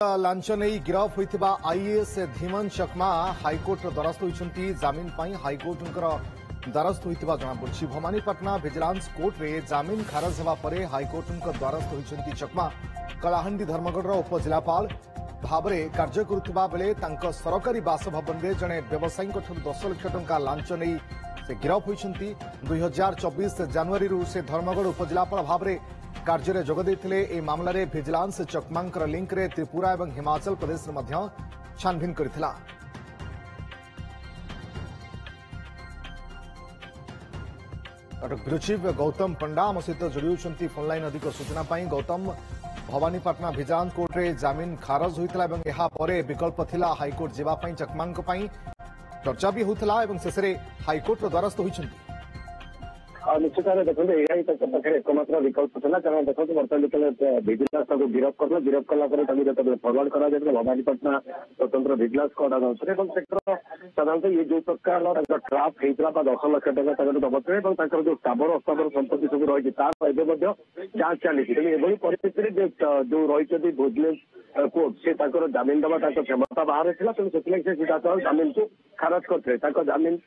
Launch नहीं गिरफ होता IAS Dhiman चकमा high court द्वारस्थ होती जमीन हाइकोर्ट द्वारस्थ होता जमापड़ी भवानीपाटना विजिलेंस कोर्ट रे जमीन खारज होगापर हाइकोर्ट द्वारस्थ होती चकमा कलाहांडी धर्मगढ़ उपजिलापाल भाव में कार्य करुवा बेले सरकारी बासभवन में जड़े व्यवसायी 10 लाख टंका लांच नहीं से गिरफ होती 2024 जनवरी से धर्मगढ़ उपजिलापाल भाव में कार्य जोगदे मामलें विजिलेंस चकमा लिंक रे त्रिपुरा और हिमाचल प्रदेश छानभिन करथिला। ब्यूरो चीफ गौतम पंडा आम सहित जोड़ी फोनलाइन अधिक सूचना गौतम भवानीपाटना विजिलेंस कोर्ट रे जमीन खारज होता विकल्प थिला हाइकोर्ट जावाई चकमा चर्चा भी होता शेष हाइकोर्ट द्वारस्थ होती निश्चित भाव देखते यही पाखे एकमात्र विकल्प था कारण देखते बर्तमान जो विजिलेंस गिरफ कर गिरफ कलापर जो फरवर्ड कर भवानीपाटना स्वतंत्र विजिलेंस कोर्ट अदालत साधारणतः ये जो प्रकार ट्राप होता 10 लाख टका जबत और जो स्टावर अस्तावर संपत्ति सब रही जांच चली तेनाली परिस्थिति जो रही विजिलेंस कोर्ट से जमीन दबा क्षमता बाहर था तेणु से सीधा जमीन को खारज करते जमीन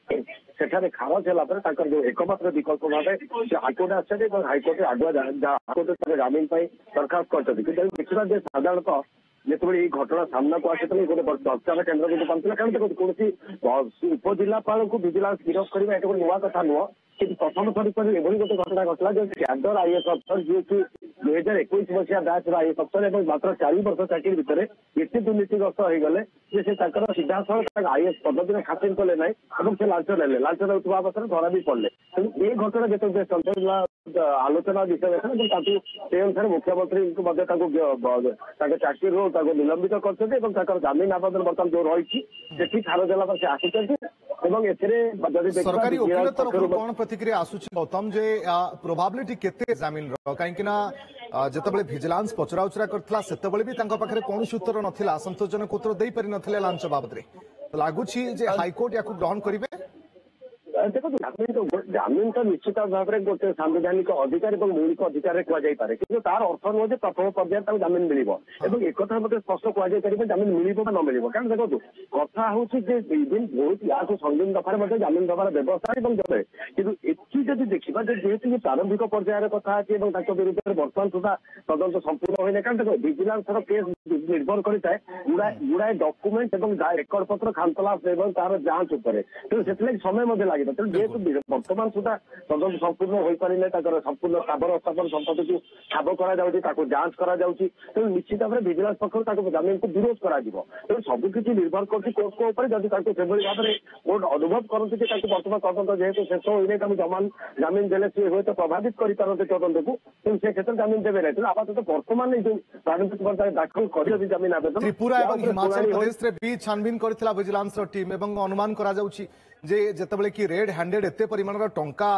सेठारे खारज होगा जो एकमात्र विकल्प भाव से हाइकोर्ट आसते हाइकोर्ट आगुआ हाइकोर्ट जमीन दरखास्त कर देखा साधारणतः जिते ये घटना सामना को आसी गोटे चर्चार केन्द्र बिंदु पाता कारण देखो कौन उपजिलापाल को विजिलेंस गिरफ करवा ये गोटे नुआ कथा नुह कि प्रथम थर पर एभली गोटे घटना घटला जो कैडर आईएएस अफसर जी कि 2021 मसीहा बैच आईएएस अफसर और मात्र 4 वर्ष चाकरी भितर एत दुर्नीतिग्रस्त हो गले सीधा सड़क आईएएस पदवी खातिर कले ना से लांच ने लांच देता अवस्था धरा भी पड़े तेणु ये घटना जिते चंचल आलोचना विषय से अनुसार मुख्यमंत्री चाकरी निलंबित कर जमीन आवेदन बर्तमान जो रही खारज होगा से आसी सरकारी वकील तरफ कौन प्रतिक्रिया आसूची गौतम जे प्रोबाबिलिटी केते जमीन कहीं जिते विजिलेंस पचरा उचरा करथिला सेतेबेले भी तांका पाखरे कौन उत्तर नथिला संतोषजनक उत्तर दे पारि नथिले लांच बाबद लगुच हाइकोर्ट या ग्रहण करेंगे देखो जमीन तो निश्चित भाव में गोटे सांविधानिक अधिकार और मौलिक अधिकार कहुपे कि तार अर्थ नुह प्रथम पर्यायर जमीन मिल एक स्पष्ट कहुपर जमीन मिल न मिल कारण देखो कथा हूँ इवन बहुत या संगीन दफार जमीन दफार व्यवस्था कि जब देखा जेहेतु ये प्रारंभिक पर्यायर कथा अच्छी विरुद्ध में बर्तमान सुधा तदंत संपूर्ण होना कारण देखो विजिलेंस केस निर्भर करता है गुड़ाए डॉक्यूमेंट और रेकर्ड पत्र खानतलास और तार जांच उपर तेणु से समय लगे जेहेतु बर्तमान सुधा तदंत संपूर्ण हो पारे संपूर्ण स्टावर अस्तावर संपत्ति को ठाब कर जांच कर निश्चित भाव में विजिलेंस पक्ष जमीन को विरोध कर सबकि निर्भर कर कोर्ट को ऊपर जब भाव में कोर्ट अनुभव करते बर्तमान तदंत जेहेतु शेष होने जमीन देने सी हूँ प्रभावित करते तदंत को से क्षेत्र जमीन देवे ना आपातत बर्तमान जो प्रारंभिक पर्याय दाखल कर जमीन आवेदन त्रिपुरा और हिमाचल प्रदेश में भी छानभिन करथिला विजिलेंस टीम एवं अनुमान करा जाउछि जे जेतेबेले कि रेड हैंडेड एते परिमाणर टंका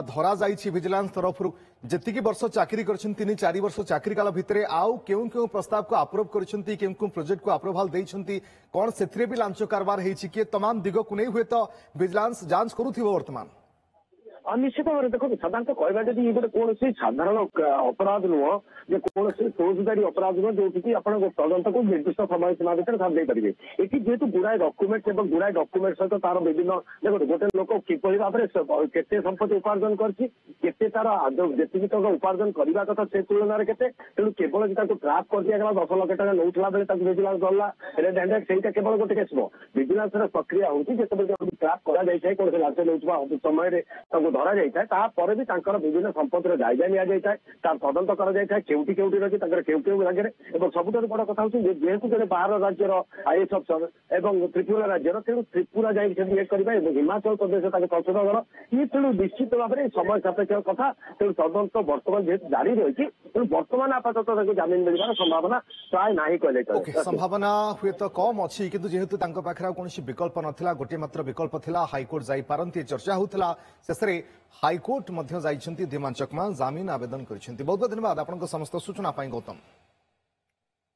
धरा जाइछि विजिलेंस तरफ जेतिकी वर्ष चाकरी करछन 3-4 वर्ष चाकरी काल भितरे आउ केउ केउ प्रस्ताव को अप्रूव करछन्ती केउ केउ प्रोजेक्ट को अप्रूवल देइछन्ती कोन सेथिरे भी लांच कारबार हेछि कि तमाम दिग को नै हुए तो विजिलेंस जांच करूथिबो वर्तमान निश्चित भाव में देखो साधारणतः कहवा जब ये गोटे कौन साधारण अपराध नुह जो कौन फौजदारी अपराध नुह जो कि आप तदंत को निर्दिष्ट समय सीमा भितर साथ पारे ये जेहतु गुड़ाए डॉक्यूमेंट और गुड़ाए डॉक्यूमेंट सहित तार विभिन्न देखो गोटे लोक किपरि भाव में केते संपत्ति उपार्जन करते तार जी उपार्जन करने कथा से तुलन में तेणु केवल ट्राप कर दिया 10 लाख टका नौला बेले विजिलेंस धरला रेड हैंडेड से केवल गोटे केस नुह विजिलेंस प्रक्रिया होती जिते ट्राप कर कौन लांच नौवा समय धरा जाए भी विभिन्न संपत्तिर जायजा नि जाए तार तदंत कर केउटी केउटी रही केउ लगे और सबुठ बड़ कथा हूँ जेहेतु जब बाहर राज्यर आईएएस अफसर और त्रिपुरा राज्यर तेणु त्रिपुरा जाए करवा हिमाचल प्रदेश तत्दर ये तेणु निश्चित भाव में समय सापेक्ष कथा तेणु तदंत बर्तमान जेहतु जारी रही तेणु बर्तमान आपातत जमीन मिलवार संभावना प्राय ना कहले संभावना हुए तो कम अच्छी किंतु जेहेतु पाखे कौन विकल्प नाला गोटे मात्र विकल्प थिला हाइकोर्ट जापारती चर्चा होता शेष हाइकोर्ट धीमान चकमा जमीन आवेदन कर बहुत बहुत धन्यवाद आपन समस्त सूचना गौतम।